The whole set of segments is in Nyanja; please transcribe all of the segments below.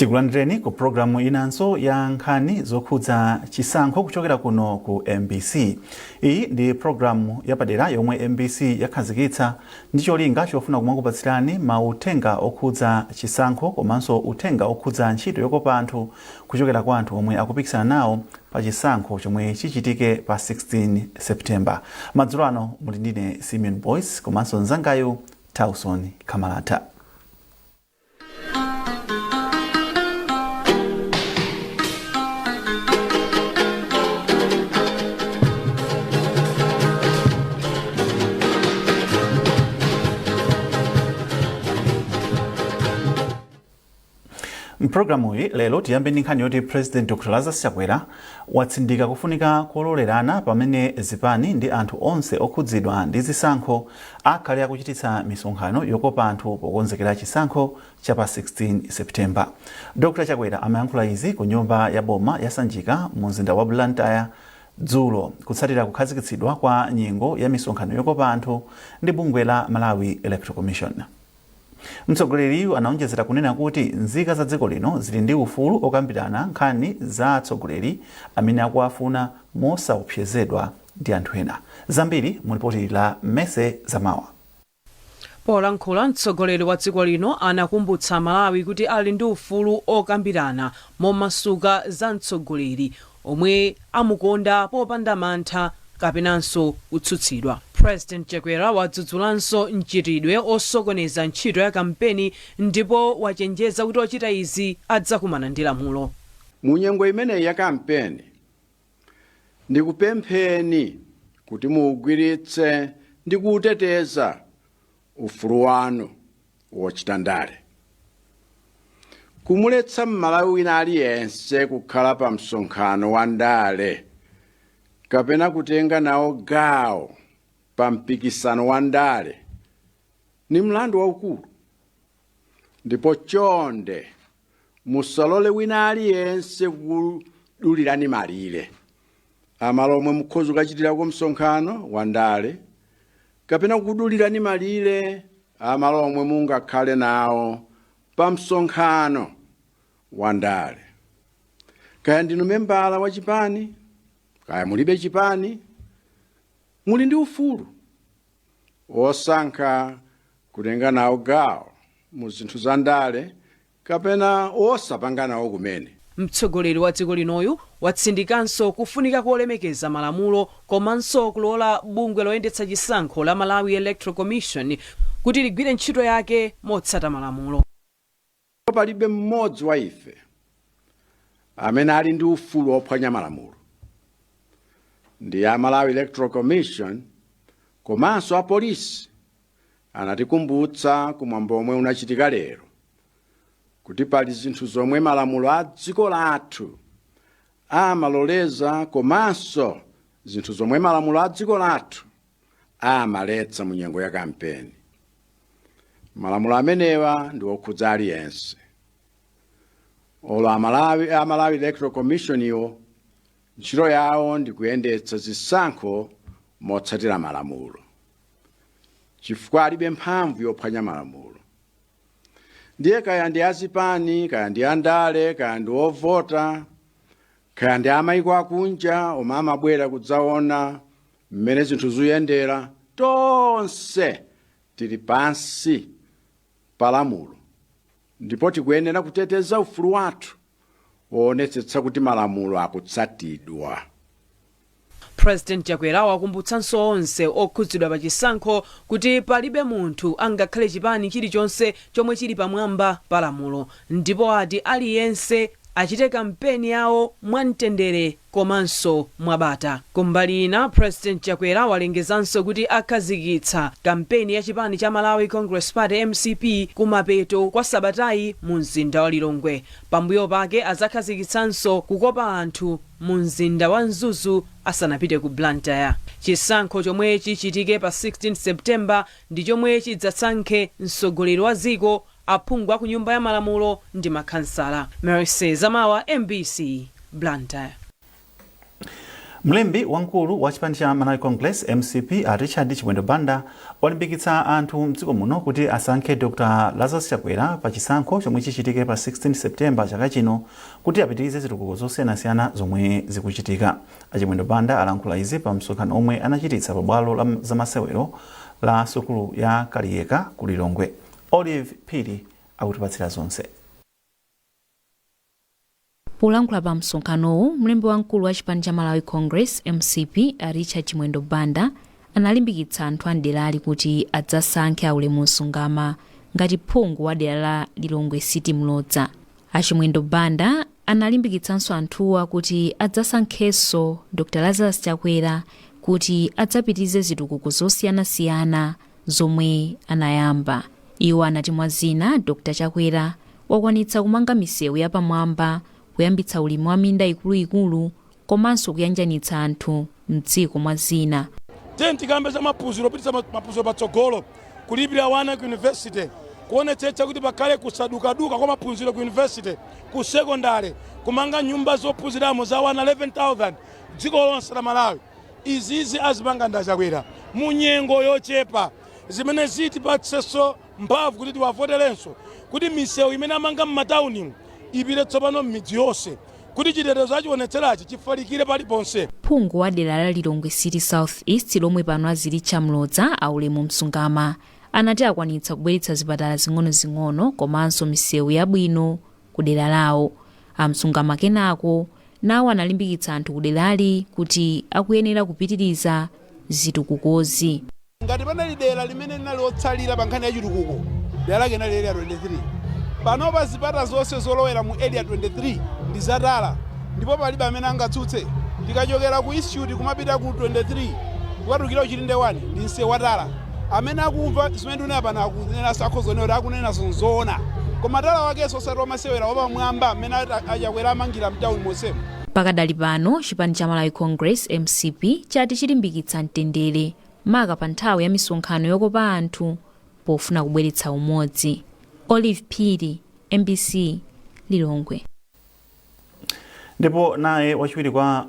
Tikulandireni ku programu inanso ya nkhani zokhudza chisankho kuchokera kuno ku MBC. Iyi ndi programu yapadera yomwe MBC yakhazikitsa ndi cholinga chofuna kumakupatsirani mauthenga okhudza chisankho komanso uthenga okhudza ntchito yokopa anthu kuchokera kwa anthu omwe akupikisana nawo pa chisankho chomwe chichitike pa 16 September. Madzulo ano muli ndine Simeon Boyce komanso nzangayo Tauson Kamalata. Programu hii lelo tiyambe ndi nkhani yoti President Dr. Lazarus Chakwera watsindika kufunika kololerana pamene zipani ndi anthu onse okhudzidwa ndi zisankho akhale akuchititsa misonkhano yokopa anthu pokonzekera chisankho cha pa 16 September. Dr. Chakwera amayankhula izi ku nyumba ya boma ya Sanjika mu mzinda wa Blantyre dzulo kutsatira kukhazikitsidwa kwa nyengo ya misonkhano yokopa anthu ndi bungwe la Malawi Electoral Commission. Mtsogoleri anaonjezera kunena kuti nzika za dziko lino zili ndi ufulu okambirana nkhani za atsogoleri amene akuafuna mosaopsezedwa ndi anthu ena. Zambiri mu ripoti la Mese Zamawa. Polankhula mtsogoleri wa dziko lino anakumbutsa Malawi kuti ali ndi ufulu okambirana momasuka za mtsogoleri omwe amukonda popanda mantha kapenanso kutsutsidwa. President Chakwera wadzudzulanso mchitidwe osokoneza ntchito ya kampeni ndipo wachenjeza kuti ochita izi adzakumana ndi lamulo. Munyengo imeneyi ya kampeni ndikupempheni kuti muugwiritse ndi kuuteteza ufulu wanu wochita ndale. Kumuletsa Mmalawi wina aliyense kukhala pa msonkhano wa ndale kapena kutenga nawo gawo pa mpikisano wa ndale ni mlandu waukulu, ndipo chonde musalole wina aliyense kudulirani malire amalo omwe mukhoza kuchitirako msonkhano wa ndale kapena kudulirani malire amalo omwe mungakhale nawo pa msonkhano wa ndale. Kaya ndinu membala wa chipani kaya mulibe chipani, muli ndi ufulu osankha kutenga nawo gawo mu zinthu za ndale kapena osapanga nawo kumene. Mtsogoleri wa dziko linoyu watsindikanso kufunika kolemekeza malamulo komanso kulola bungwe loyendetsa chisankho la Malawi Electoral Commission kuti ligwire ntchito yake motsata malamulo. Palibe mmodzi wa ife amene ali ndi ufulu ophwanya malamulo. Ndi ya Malawi Electoral Commission komanso a polisi anatikumbutsa kumwambo omwe unachitika lero kuti pali zinthu zomwe malamulo a dziko lathu amaloleza komanso zinthu zomwe malamulo a dziko lathu amaletsa mu nyengo ya kampeni. Malamulo amenewa ndi okhudza aliyense. Olo a Malawi Electoral Commission iwo ntchito yawo ndi kuyendetsa zisankho motsatira malamulo, chifukwa alibe mphamvu yophwanya malamulo. Ndiye kaya ndi azipani, kaya ndi andale, kaya ndi ovota, kaya ndi amayiko akunja omwe amabwera kudzaona mmene zinthu zikuyendera, tonse tili pansi pa lamulo ndipo tikuyenera kuteteza ufulu wathu woonetsetsa kuti malamulo akutsatidwa. President Chakwera wakumbutsanso onse okhudzidwa pa chisankho kuti palibe munthu angakhale chipani chilichonse chomwe chili pamwamba pa lamulo, ndipo ati aliyense achite kampeni yawo mwamtendere komanso mwabata. Kumbali ina, President Chakwera walengezanso kuti akhazikitsa kampeni ya chipani cha Malawi Congress Party MCP kumapeto kwa sabatayi mu mzinda wa Lilongwe. Pambuyo pake azakhazikitsanso kukopa anthu mu mzinda wa Mzuzu asanapite ku Blantyre. Chisankho chomwe chichitike pa 16 September ndi chomwe chidzasankhe mtsogoleri wa dziko, aphungu ku nyumba ya malamulo ndi makhansala. Mese Zamawa, MBC, Blantyre. mlembi wankulu wa chipani cha Malawi Congress MCP Richard Chimwendo Banda walimbikitsa anthu mdziko muno kuti asankhe Dr. Lazarus Chakwera pa chisankho chomwe chichitike pa 16 September chaka chino kuti apitirize zitukuko zosiyanasiyana zomwe zikuchitika. Chimwendo Banda alankhula izi pa msonkhano omwe anachititsa pa bwalo la zamasewero la sukulu ya Kaliyeka ku Lilongwe. Olive Phiri akutipatsira zonse. Polankhula pa msonkhanowu, mlembi wankulu wa chipani cha Malawi Congress MCP Richard Chimwendo Banda analimbikitsa anthu a derali kuti adzasankhe Aulemu Msungama ngati phungu wa dera la Lilongwe City Mlodza. Chimwendo Banda analimbikitsanso anthuwa kuti adzasankhenso Dr. Lazarus Chakwera kuti adzapitirize zitukuko zosiyanasiyana zomwe anayamba. Iwo anati mwa zina Dr. Chakwera wakwanitsa kumanga misewu yapamwamba, kuyambitsa ulimi wa minda ikuluikulu komanso kuyanjanitsa anthu mdziko mwa zina. Tikambe za maphunziro pitisa maphunziro patsogolo kulipira wana ku university, kuonetsetsa kuti pakhale kusadukaduka kwa maphunziro ku university, ku secondary, kumanga nyumba zophunziramo za wana 11,000 dziko lonse la Malawi. Izizi azipanga nda Chakwera munyengo yochepa zimene zitipatsenso mphamvu kuti tiwavoterenso kuti misewu imene amanga m'matawuni ipite tsopano m'midzi yonse kuti chitetezo achionetserachi chifalikire paliponse. Phungu wa dera la Lilongwe City South East lomwe pano azilitcha Mlodza Aulemu Msungama anati akwanitsa kubweretsa zipatala zing'ono-zing'ono komanso misewu yabwino ku dera lawo. Msungama kenako nawo analimbikitsa anthu ku derali kuti akuyenera kupitiriza zitukukozi. Ngati panali dera limene linali otsalira pa nkhani ya chitukuko, dera lake linali area 23. Panopa zipata zonse zolowera mu area 23 ndi zatala, ndipo palibe amene angatsutse. Tikachokera ku institute kumapita ku 23 kukatukira uchilinde 1 ndi msewu watala. Amene akumva zimene unapana akunena sakhozonera akunena zonzoona. Koma tala wakenso osati wamasewera wapamwamba amene Achakwera amangira mtawuni monsemo. Pakadali pano chipani cha Malawi Congress MCP chati chilimbikitsa mtendere maka pa nthawi ya misonkhano yokopa anthu pofuna kubweretsa umodzi. Olive Phiri, MBC, Lilongwe. Ndipo naye wachiwiri kwa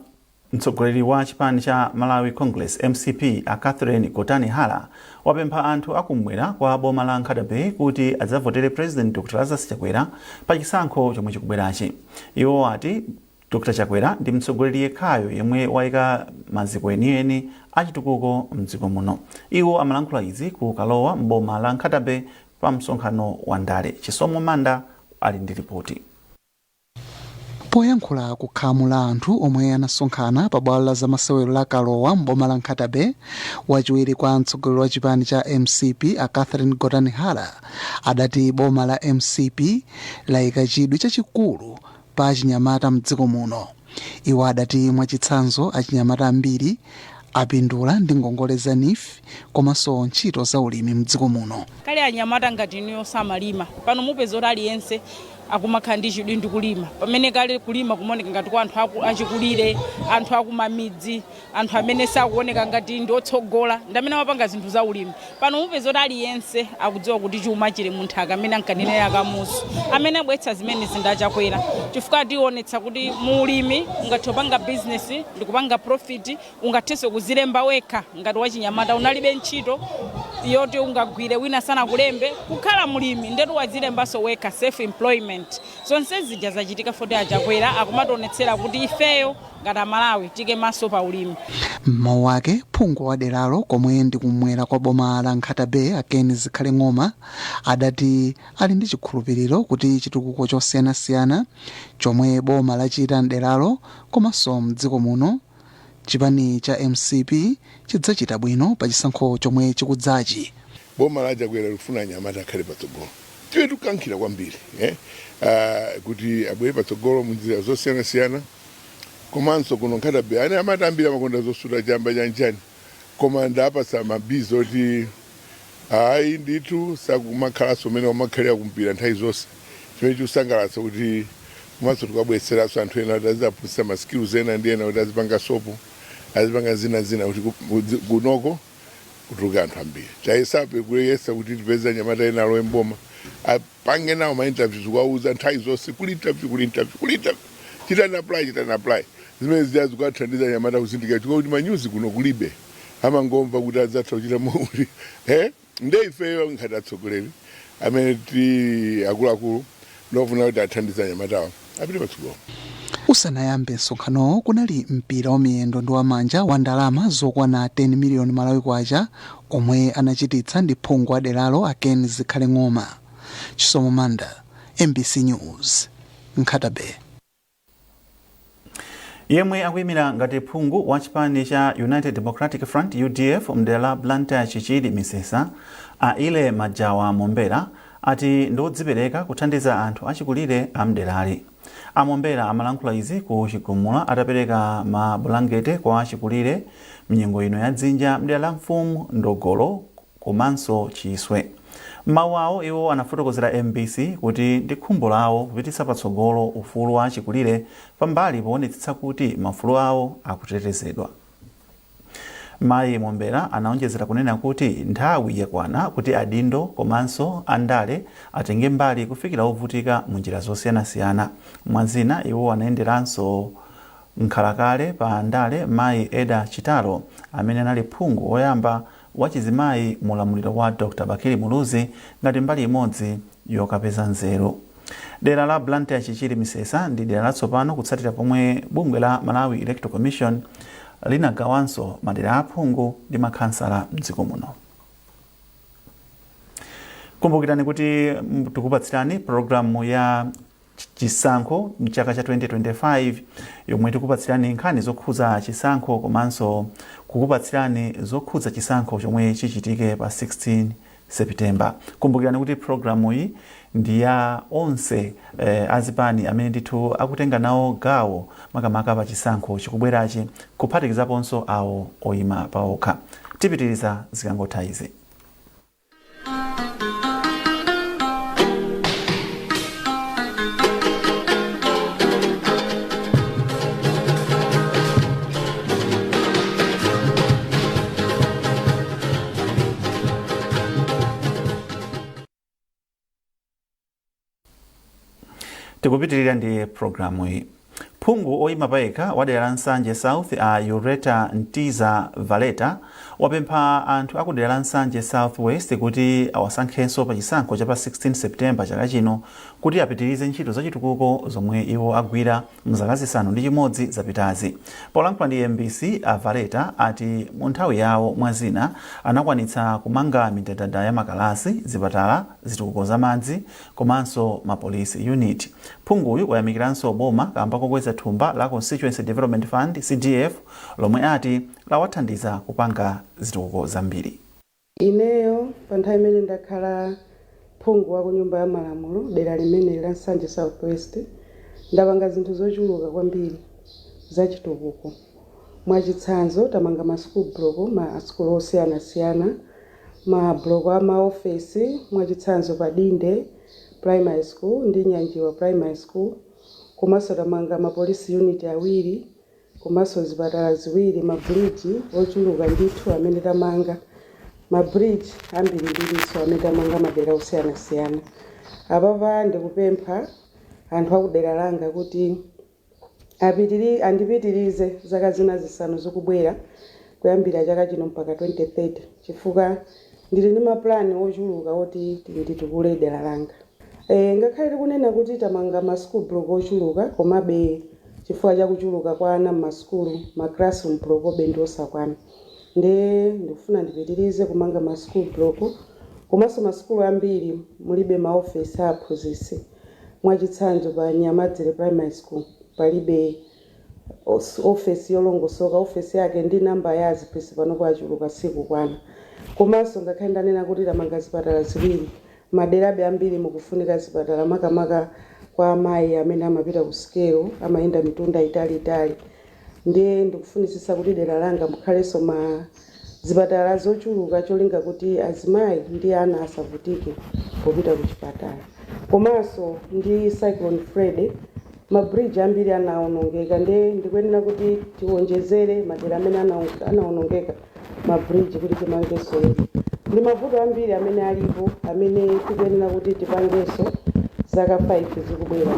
mtsogoleri wa chipani cha Malawi Congress MCP Catherine Kotani Hala wapempha anthu akumwera kwa boma la Nkatabe kuti adzavotere President Dr. Lazarus Chakwera pa chisankho chomwe chikubwerachi. Iwo ati Dr. Chakwera ndi mtsogoleri yekhayo yemwe waika maziko enieni achitukuko mdziko muno. Iwo amalankhula izi ku Kalowa mboma la Nkatabe pa msonkhano wa ndale. Chisomo Manda ali ndi ripoti. Poyankhula kukhamu la anthu omwe anasonkhana pa bwalo la zamasewero la Kalowa mboma la Nkatabe, wachiwiri kwa mtsogoleri wa chipani cha MCP Catherine Kotani Hala adati boma la MCP layika chidwi chachikulu pa achinyamata mdziko muno. Iwo adati mwachitsanzo achinyamata ambiri apindula ndi ngongole za NIF komanso ntchito za ulimi mdziko muno. Kale anyamata ngati niyo samalima pano mupeza kuti aliyense akumakhala ndi chidwi ndi kulima. Pamene kale kulima kumoneka ngati kwa anthu achikulire, anthu akumamidzi, anthu amene sakuoneka ngati ndi otsogola ndi amene amapanga zinthu za ulimi. Pano mupeza kuti aliyense akudziwa kuti chuma chili mu nthaka amene ankanenera akamusu amene abweretsa zimene zindachakwera. Chifukwa tionetsa kuti mu ulimi ungathe kupanga business ndi kupanga profit, ungathenso kuzilemba wekha ngati wachinyamata unalibe ntchito yoti ungagwire wina sana kulembe kukhala mulimi ndetu wazilembaso wekha self employment. Zonse zija zachitika foti Achakwera akumationetsera kuti ifeyo ngati Malawi tike maso pa ulimi. Mawu ake phungu wa deralo komwe ndi kumwera kwa boma la Nkatabe Akeni Zikhale Ng'oma adati ali ndi chikhulupiriro kuti chitukuko chosiyanasiyana chomwe boma lachita deralo komanso mdziko muno chipani cha MCP chidzachita bwino pa chisankho chomwe chikudzachi. Boma la Achakwera lifuna anyamata akhale patsogolo. Tiwe tukankhira kwambiri kuti abwere patsogolo munzira zosiyanasiyana komanso kuno Nkatabe ane amati ambiri amakonda zosuta chamba chanjani koma ndapasa mabizo oti ayi ndithu sakumakhalanso umene wamakhalira kumpira nthawi zonse chimene chikusangalatsa kuti komanso tikabweretseranso anthu ena kuti aziphunzitsa ma skills ena ndi ena kuti azipanga sopo azipanga zina kuti kunoko kutuluka anthu ambiri. Chayesabe kuyesa kuti tipeze anyamata ena alowe mboma apange nawo ma interviews kuwauza nthawi zonse kuli interview chitani apply zimene zijazi kukathandiza anyamata kuzindikira chifukwa kuti manyuzi kuno kulibe amangomva kuti adzatha kuchita mauti nde ifeyo ngati atsogoleri amene ti akuluakulu ndofuna kuti athandize anyamatawo apite patsogolo. Usanayambe msonkhanowo kunali mpira wa miyendo ndi wamanja wa ndalama zokwana 10 miliyoni Malawi kwacha omwe anachititsa ndi phungu wa deralo Ken Zikhale Ng'oma. Chisomo Manda, MBC News, Nkhatabe. Yemwe akuyimira ngati phungu wa chipani cha United Democratic Front UDF mdera la Blantyre Chichiri Misesa Aile Majawa Mombera ati ndodzipereka kuthandiza anthu achikulire amderali. Amombera amalankhula izi ku Chigumula atapereka mabulangete kwa achikulire mnyengo ino ya dzinja mdera la Mfumu Ndogolo komanso Chiswe. Mawu awo iwo anafotokozera MBC kuti ndi khumbo lawo kupititsa patsogolo ufulu wa achikulire pambali poonetsetsa kuti mafulu awo akutetezedwa. Mayi Mombera anaonjezera kunena kuti nthawi yakwana kuti adindo komanso andale atenge mbali kufikira ovutika mu njira zosiyanasiyana. Mwazina iwo anayenderanso nkhalakale pa andale Mayi Eda Chitalo amene anali phungu oyamba wachizimayi mulamuliro wa Dr. Bakiri Muluzi ngati mbali imodzi yokapeza nzeru. Dera la Blantyre Chichiri Misesa ndi dera latsopano kutsatira pomwe bungwe la Malawi Electoral Commission linagawanso madera aphungu ndi makhansala mdziko muno. Kumbukirani kuti tikupatsirani programu ya chisankho mchaka cha 2025 yomwe tikupatsirani nkhani zokhudza chisankho komanso kukupatsirani zokhudza chisankho chomwe chichitike pa 16 September. Kumbukirani kuti programu iyi ndi ya onse azipani amene ndithu akutenga nawo gawo makamaka pa chisankho chikubwerachi kuphatikizaponso awo oyima paokha. Tipitiriza zikangotha izi. Tikupitirira ndi programu hii. Phungu oyima payekha wa dera la Nsanje South a Ureta Ntiza Valeta wapempha anthu aku dera la Nsanje South West kuti awasankhenso pa chisankho cha pa 16 September chaka chino kuti apitirize ntchito zachitukuko zomwe iwo agwira mzaka zisanu ndi chimodzi zapitazi. Polankhula ndi MBC a Valeta ati mu nthawi yawo mwazina anakwanitsa kumanga midadada ya makalasi, zipatala, zitukuko za madzi komanso mapolisi unit. Phunguyu wayamikiranso boma kamba kokweza thumba la Constituency Development Fund CDF lomwe ati lawathandiza kupanga zitukuko zambiri. Ineyo pa nthawi imene ndakhala phungu wa ku nyumba ya malamulo dera limene la Nsanje South West ndapanga zinthu zochuluka kwambiri zachitukuko. Mwachitsanzo tamanga ma school block, ma school osiyanasiyana, ma block ama office, mwachitsanzo pa Dinde Primary School ndi Nyanjiwa Primary School, komanso tamanga ma police unit awiri, komanso zipatala ziwiri, ma bridge ochuluka ndithu amene tamanga, ma bridge ambiri ndilinso amene tamanga madera osiyanasiyana. Apapa ndikupempha anthu akudera langa kuti andipitirize zaka zina zisanu zokubwera kuyambira chaka chino mpaka 2030 chifukwa ndili ndi mapulani ochuluka oti nditukule dera langa. Ngakhale tikunena kuti tamanga ma school block ochuluka komabe chifukwa cha kuchuluka kwa ana m'maskulu ma classroom block ndi osakwana. Ndikufuna ndipitirize kumanga ma school block komanso ma school ambiri mulibe ma office aphunzitsi. Mwachitsanzo pa Nyamadzere Primary School palibe office yolongosoka, office yake ndi namba ya aziphunzitsi kwa achuluka siku kwana. Komanso ngakhale ndanena kuti tamanga zipatala ziwiri, maderabe ambiri mukufunika zipatala makamaka kwa amayi amene amapita ku sikelo amayenda mitunda itali. Ndikufunisisa kuti dera langa mukhalenso ma zipatala zochuluka cholinga kuti azimayi ndi ana asavutike popita ku chipatala. Komanso ndi Cyclone Freddy ma bridge ambiri anaonongeka ndikuyenera kuti tiwonjezere madera amene anaonongeka ma bridge kuti timangenso. Ndi mavuto ambiri amene alipo amene tikuyenera kuti tipangenso zaka 5 zikubwera.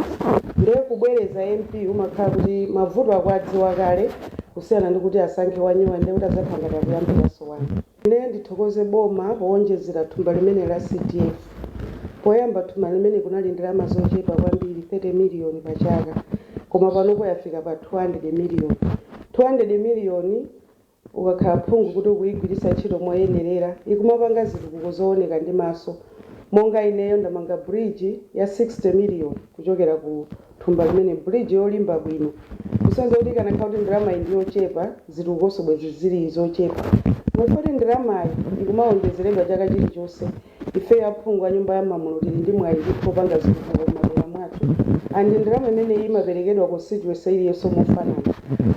ndiye kubwereza MP umakhala kuti mavuto akwadziwa kale kusiyana ndi kuti asankhe wanyiwa ndiye kuti azaphangata kuyambiraso wanu. Ine ndithokoze boma powonjezera thumba limene la CDF. Poyamba thumba limene kunali ndalama zochepa kwambiri 30 miliyoni pa chaka, koma panopo yafika pa 200 miliyoni. 200 miliyoni ukakhala phungu kuti ukuyigwiritsa ntchito moyenerera ikumapanga zitukuko zooneka ndi maso. Monga ineyo ndamanga bridge ya 60 miliyoni kuchokera ku thumba limene bridge yolimba bwino. Kusenza kuti kana kuti ndalama iyi ndiyochepa zitukukoso bwezi zili zochepa. Mufoti ndalamayi ikumaonjezeredwa chaka chilichonse. Ife yaphungu a nyumba ya malamulo tili ndi mwayi kupanga zitukuko m'madera mwathu. Andi ndalama imene imaperekedwa constituency iliyonse mofanana.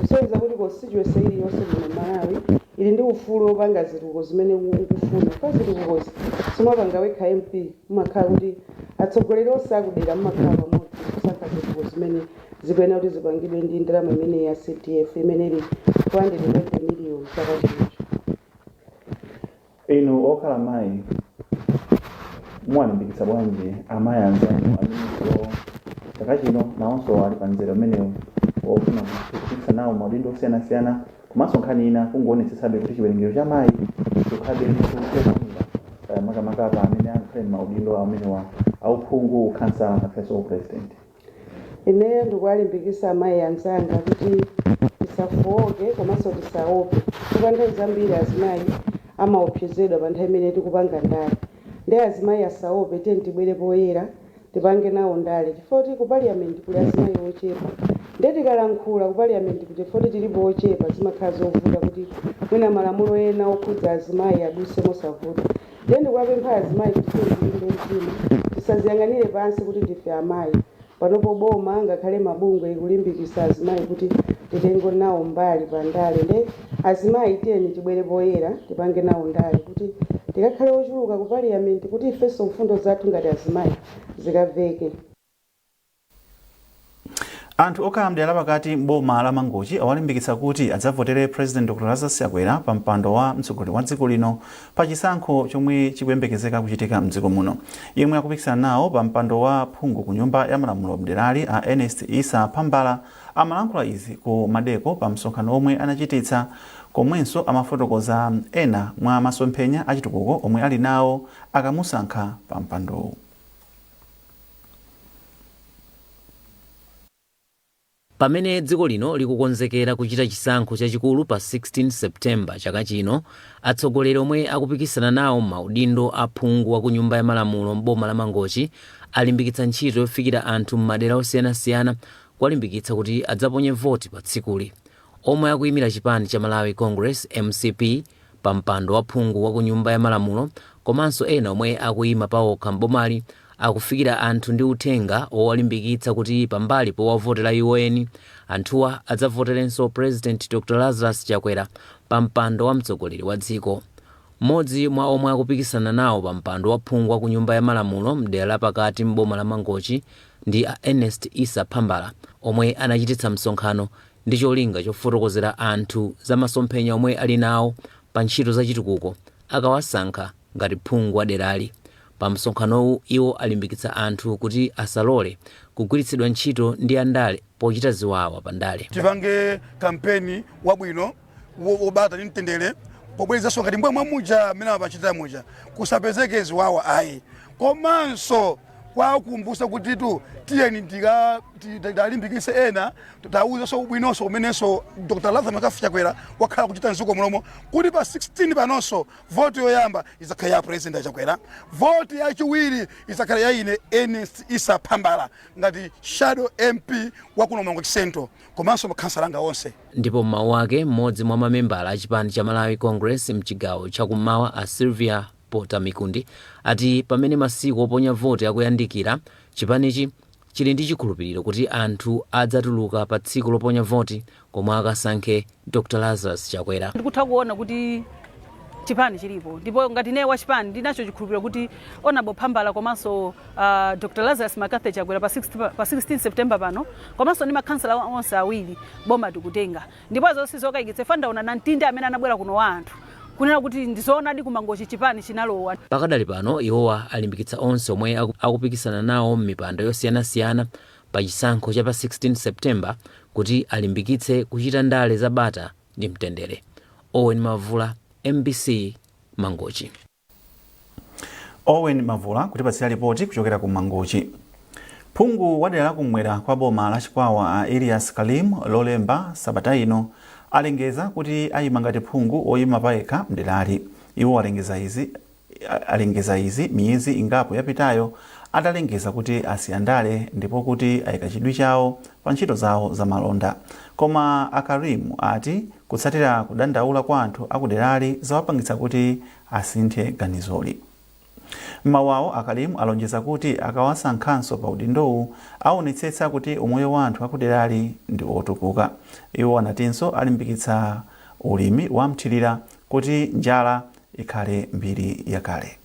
Kusenza kuti constituency iliyonse muno Malawi ili ndi ufulu opanga zitukuko zimene ukufuna. Kwa zitukukozi simapanga wekha MP umakhala kuti atsogoleri onse akudera mumakhala pamodzi kusankha zitukuko zimene zikuyenera kuti zipangidwe ndi ndalama imene ya CDF imene ili 220 miliyoni chaka chino. Inu okhala mayi mwalimbikitsa bwanji amayi anzanu amenewo chaka chino nawonso ali pa mzere umenewu wofuna kupititsa nawo maudindo osiyanasiyana komanso nkhani ina kungoonetsetsabe kuti chiwerengero cha mayi chikhabe chikukwera makamaka pa amene akhale maudindo amenewa auphungu, ukhansala ngaphenso upresident. Ine ndikuwalimbikitsa amayi anzanga kuti tisafowoke komanso tisaope. Chifukwa nthawi zambiri azimayi amaopsezedwa pa nthawi imene tikupanga ndale. Ndi azimayi asaope tiye tibwere poyera tipange nawo ndale. Chifukwa kuti ku parliament kuli azimayi ochepa. Ndiye tikalankhula ku parliament kuti foti tilipo ochepa zimakhala zovuta kuti mwina malamulo ena okhudza azimayi adutse mosavuta. Ndiye ndikuwapempha azimayi kuti tilimbe mtima tisaziyang'anire pansi kuti ndife amayi. Panopo boma ngakhale mabungwe ikulimbikitsa azimayi kuti titenge nawo mbali pa ndale. Ndiye azimayi tiyeni tibwere poyera tipange nawo ndale kuti tikakhale ochuluka ku parliament kuti ifenso mfundo zathu ngati azimayi zikamveke. Anthu okhala mdera pakati mboma la Mangochi awalimbikitsa kuti adzavotere President Dr. Lazarus Chakwera pa mpando wa mtsogoleri wa dziko lino pa chisankho chomwe chikuyembekezeka kuchitika mdziko muno. Yemwe akupikisana nawo pa mpando wa phungu ku nyumba ya malamulo mderali a Ernest Isa Phambala amalankhula izi ku Madeko pa msonkhano omwe anachititsa, komwenso amafotokoza ena mwa masomphenya achitukuko omwe ali nawo akamusankha pa mpandowu. Pamene dziko lino likukonzekera kuchita chisankho chachikulu pa 16 Septemba chaka chino, atsogoleri omwe akupikisana nawo maudindo aphungu wa ku nyumba ya malamulo mboma la Mangochi alimbikitsa ntchito yofikira anthu m'madera osiyanasiyana kuwalimbikitsa kuti adzaponye voti pa tsikuli. Omwe akuyimira chipani cha Malawi Congress MCP pa mpando wa phungu wa ku nyumba ya malamulo komanso ena omwe akuyima pawokha mbomali akufikira anthu ndi uthenga owalimbikitsa kuti pambali powavotera iwo eni, anthuwa adzavoterenso President Dr. Lazarus Chakwera pa mpando wa mtsogoleri wa dziko. Mmodzi mwa omwe akupikisana nawo pa mpando wa phungu wa ku nyumba ya malamulo mdera la pakati mboma la Mangochi ndi a Ernest Isa Phambala, omwe anachititsa msonkhano ndi cholinga chofotokozera anthu za masomphenya omwe ali nawo pa ntchito zachitukuko akawasankha ngati phungu wa derali. Pa msonkhanowu iwo alimbikitsa anthu kuti asalole kugwiritsidwa ntchito ndi andale pochita ziwawa pa ndale. Tipange kampeni wabwino wobata ndi mtendere pobwerezaso ngati mbwe mwamuja amene amachita muja kusapezeke ziwawa ayi. Komanso kwakumbutsa kuti tiyeni tikalimbikitse ena tauzenso ubwinonso umenenso Dr. Lazarus Chakwera wakhala kuchita mdziko muno kuti pa 16 panonso voti yoyamba izakhala ya President Chakwera, voti yachiwiri izakhala ya ine Ernest Isa Phambala ngati shadow MP wa kuno Mangochi Central komanso makhansalanga onse. Ndipo mawu ake mmodzi mwa mamembala a chipani cha Malawi Congress mchigawo chakummawa a Sylvia Pota Mikundi ati pamene masiku oponya voti akuyandikira, chipanichi chili ndi chikhulupiriro kuti anthu adzatuluka pa tsiku loponya voti komwe akasankhe Dr. Lazarus Chakwera. Ndikutha kuona kuti chipani chilipo, ndipo ngati ne wa chipani ndinacho chikhulupiriro kuti Honorable Phambala komanso Dr. Lazarus Makathe Chakwera pa 16 September pano komanso ndi makhansala onse awiri boma tikutenga. Ndipo zonse zokayikitse fandaona na ntinde amene anabwera kuno wa anthu kunena kuti ndizoona di ku Mangochi chipani chinalowa. Pakadali pano iwowa alimbikitsa onse omwe akupikisana nawo m'mipando yosiyanasiyana pa chisankho cha pa 16 septemba kuti alimbikitse kuchita ndale za bata ndi mtendere. Owen Mavula, MBC Mangochi. Owen Mavula kutipatsira ripoti kuchokera ku Mangochi. Phungu wa dera lakumwera kwa boma la Chikwawa a Elias Kalim lolemba sabata ino alengeza kuti ayima ngati phungu oyima payekha mderali. Iwo alengeza izi miyezi ingapo yapitayo adalengeza kuti asiyandale ndipo kuti ayika chidwi chawo pa ntchito zawo za malonda. Koma Akarim ati kutsatira kudandaula kwa anthu akuderali zawapangitsa kuti asinthe ganizoli. Mawawo Akarim alonjeza kuti akawasankhanso pa udindowu aonetsetsa kuti umoyo wa anthu akuderali ndi otukuka. Iwo anatinso alimbikitsa ulimi wa mthirira kuti njala ikhale mbiri yakale.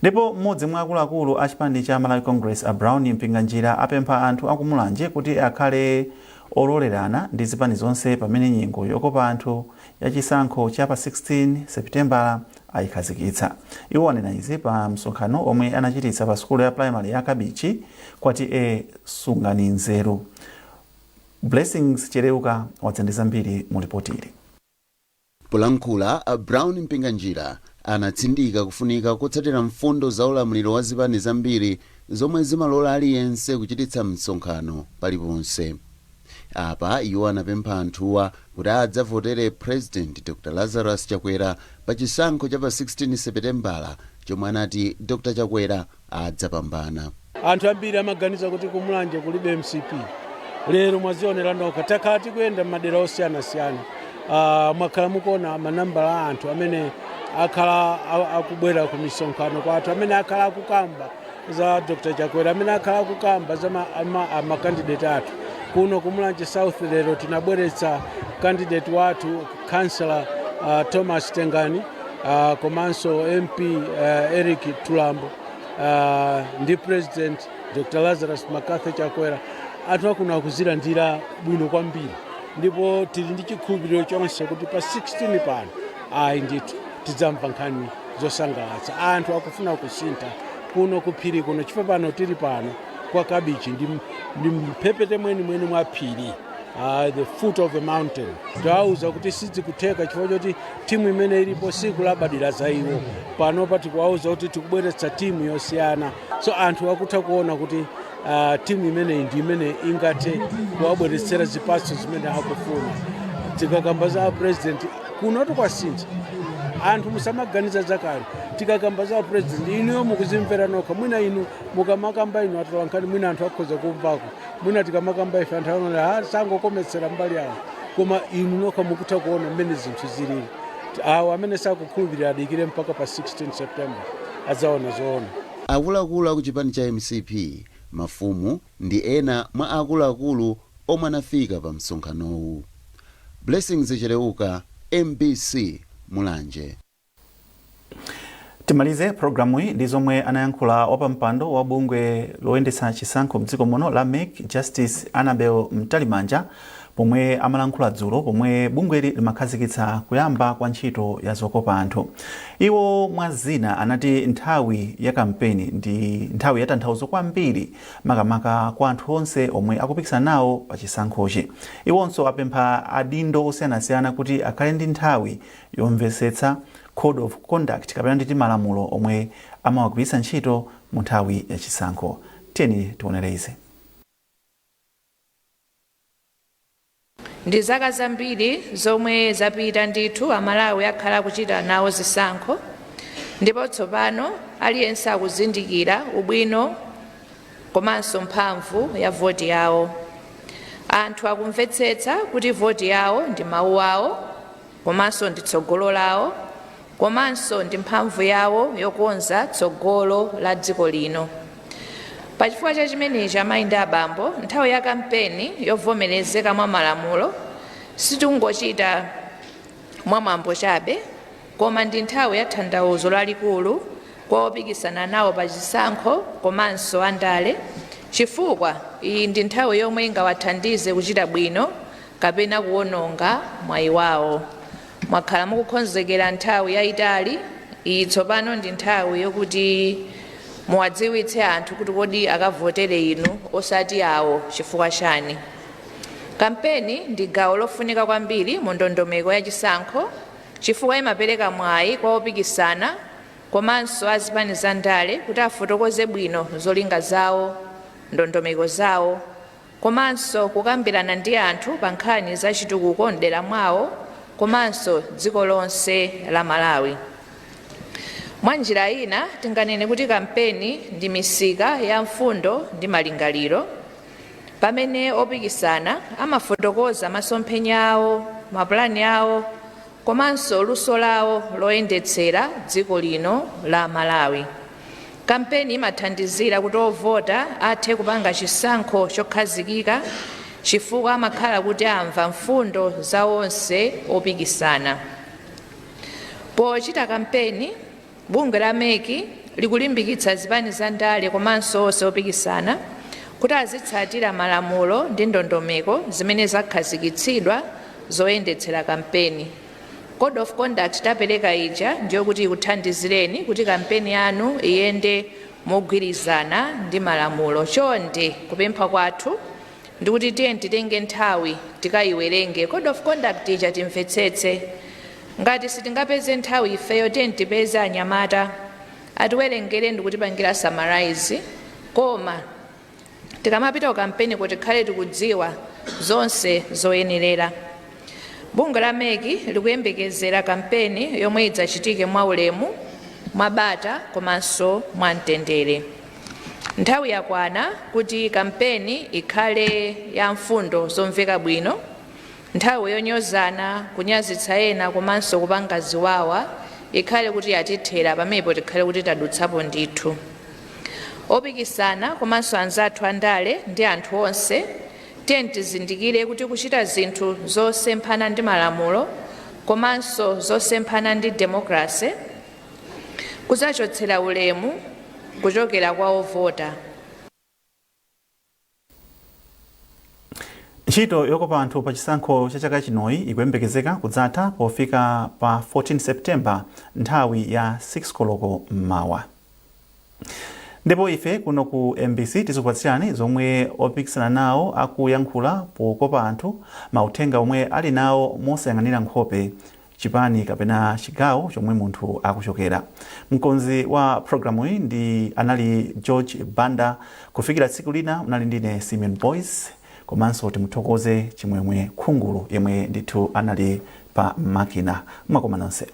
Ndipo mmodzi mwa akuluakulu a chipani cha Malawi Congress a Brown Mpinganjira apempha anthu akumulanje kuti akhale ololerana ndi zipani zonse pamene nyengo yokopa anthu ya chisankho cha pa 16 September ayikhazikitsa. Iwo anena izi pa msonkhano omwe anachititsa pa skulu ya primary ya Kabichi kwati sungani nzeru. Blessings Chereuka wadzandiza mbiri mu ripotili. Polankhula a Brown Mpinganjira anatsindika kufunika kutsatira mfundo za ulamuliro wa zipani zambiri zomwe zimalola aliyense kuchititsa msonkhano paliponse. Apa iwo anapempha anthuwa kuti adzavotere President Dr. Lazarus Chakwera pa chisankho cha pa 16 September chomwe anati Dr. Chakwera adzapambana. Anthu ambiri amaganiza kuti kumulanje kulibe MCP. Lero mwazionera nokha takati kuyenda madera osiyanasiyana. Mwakhala mukuona manambala a anthu amene akhala akubwera ku misonkhano kwa anthu amene akhala akukamba za Dr. Chakwera, amene akhala akukamba za makandidate athu. Kuno kumulanje South lero tinabweretsa candidate wathu Councillor Thomas Tengani, komanso MP Eric Tulambo, ndi President Dr. Lazarus Makathi Chakwera. Anthu akuna kuzilandira bwino kwambiri. Ndipo tili ndi chikhulupiriro chonse kuti pa 16 pano ayi ndithu tidzamva nkhani zosangalatsa. Anthu akufuna kusintha kuno kuphiri kuno chifukwa pano tili pano kwa Kabichi ndi mphepete mweni mwa phiri, the foot of the mountain. Tawauza kuti sizikutheka chifukwa choti timu imene ilipo sikulabadira za iwo. Panopa tikuwauza kuti tikubweretsa timu yosiyana, so anthu akutha kuona kuti timu imene ndi imene ingathe kuwabweretsera zipatso zimene akufuna. Tikakamba za president kuno tokwasintha. Anthu musamaganiza zakale. Tikakamba za president iniyo mukuzimvera nokha. Mwina inu mukamakamba inu atolankhani mwina anthu akhoza kumvako. Mwina tikamakamba ife anthu aona sangokometsera mbali yawo. Koma inu nokha mukutha kuona mmene zinthu zilili. Awo amene sakukhulupirira adikire mpaka pa 16 September adzaona zoona. Akuluakulu aku chipani cha MCP, mafumu ndi ena mwa akuluakulu omwe anafika pa msonkhanowu. Blessings Chereuka, MBC Mulanje. Timalize programu hii ndi zomwe anayankhula wapampando wa bungwe loyendetsa chisankho mdziko muno la Make Justice Annabel Mtalimanja pomwe amalankhula dzulo pomwe bungweli limakhazikitsa kuyamba kwa ntchito ya zokopa anthu. Iwo mwazina anati nthawi ya kampeni ndi nthawi ya tanthauzo kwambiri makamaka kwa anthu onse omwe akupikisana nawo pa chisankhochi. Iwonso apempha adindo osiyanasiyana kuti akhale ndi nthawi yomvetsetsa Code of Conduct kapena nditi malamulo omwe amawagwiritsa ntchito mu nthawi ya chisankho. Tiyeni tionereze. Ndi zaka zambiri zomwe zapita ndithu Amalawi akhala kuchita nawo zisankho, ndipo tsopano aliyense akuzindikira ubwino komanso mphamvu ya voti yawo. Anthu akumvetsetsa kuti voti yawo ndi mawu awo komanso ndi tsogolo lawo komanso ndi mphamvu yawo yokonza tsogolo la dziko lino. Pachifukwa cha chimenechi amayi ndi abambo, nthawi ya kampeni yovomerezeka mwa malamulo sitingochita mwa mwambo chabe, koma ndi nthawi ya tanthauzo lalikulu kwa opikisana nawo pa chisankho komanso andale, chifukwa iyi ndi nthawi yomwe ingawathandize kuchita bwino kapena kuwononga mwayi wawo. Mwakhala mukukonzekera nthawi yayitali, iyi tsopano ndi nthawi yokuti muwadziwitse anthu kuti kodi akavotere inu osati awo chifukwa chani. Kampeni ndi gawo lofunika kwambiri mu ndondomeko ya chisankho chifukwa imapereka mwayi kwa opikisana komanso azipani za ndale kuti afotokoze bwino zolinga zawo, ndondomeko zawo, komanso kukambirana ndi anthu pa nkhani za chitukuko mdera mwawo komanso dziko lonse la Malawi. Mwa njira ina tinganene kuti kampeni ndi misika ya mfundo ndi malingaliro pamene opikisana amafotokoza masomphenya awo, mapulani awo komanso luso lawo loyendetsera dziko lino la Malawi. Kampeni imathandizira kuti ovota athe kupanga chisankho chokhazikika chifukwa amakhala kuti amva mfundo za onse opikisana. Pochita kampeni, bungwe la MEC likulimbikitsa zipani za ndale komanso onse opikisana kuti azitsatira malamulo ndi ndondomeko zimene zakhazikitsidwa zoyendetsera kampeni. Code of Conduct tapereka ija ndiyo kuti ikuthandizireni kuti kampeni yanu iyende mogwirizana ndi malamulo. Chonde kupempha kwathu ndi kuti titenge nthawi tikayiwerenge Code of Conduct ija timvetsetse. Ngati sitingapeze nthawi ifeyo tipeze anyamata atiwerengere ndi kutipangira summarize, koma tikamapita ku kampeni kuti tikhale tikudziwa zonse zoyenerera. Bungwe la MEC likuyembekezera kampeni yomwe idzachitike mwaulemu, mwabata komanso mwamtendere. Nthawi yakwana kuti kampeni ikhale ya mfundo zomveka bwino, nthawi yonyozana, kunyazitsa ena komanso kupanga ziwawa ikhale kuti yatithera pamenepo tikhale kuti tadutsapo ndithu. Opikisana komanso anzathu andale ndi anthu onse tizindikire kuti kuchita zinthu zosemphana ndi malamulo komanso zosemphana ndi demokrasi kuzachotsera ulemu kuchokera kwa ovota. Ntchito yokopa anthu pa chisankho cha chaka chinoyi ikuyembekezeka kudzatha pofika pa 14 September nthawi ya 6 koloko mmawa. Ndipo ife kuno ku MBC tizupatsirani zomwe opikisana nawo akuyankhula pokopa anthu, mauthenga omwe ali nawo mosayang'anira nkhope, chipani kapena chigawo chomwe munthu akuchokera. Mkonzi wa programu iyi ndi anali George Banda. Kufikira tsiku lina unali ndine Simeon Boys, komanso timuthokoze Chimwemwe Khungulu yemwe ndithu anali pa makina. Mwakoma nonse.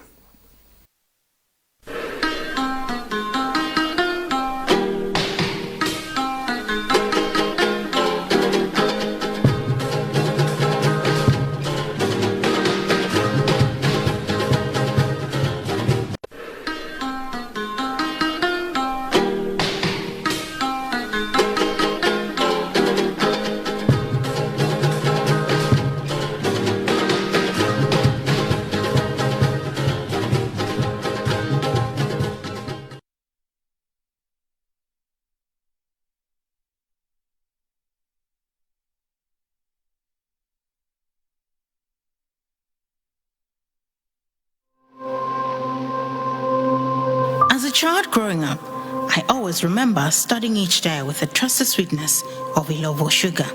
As a child growing up, I always remember starting each day with the trusted sweetness of Ilovo sugar.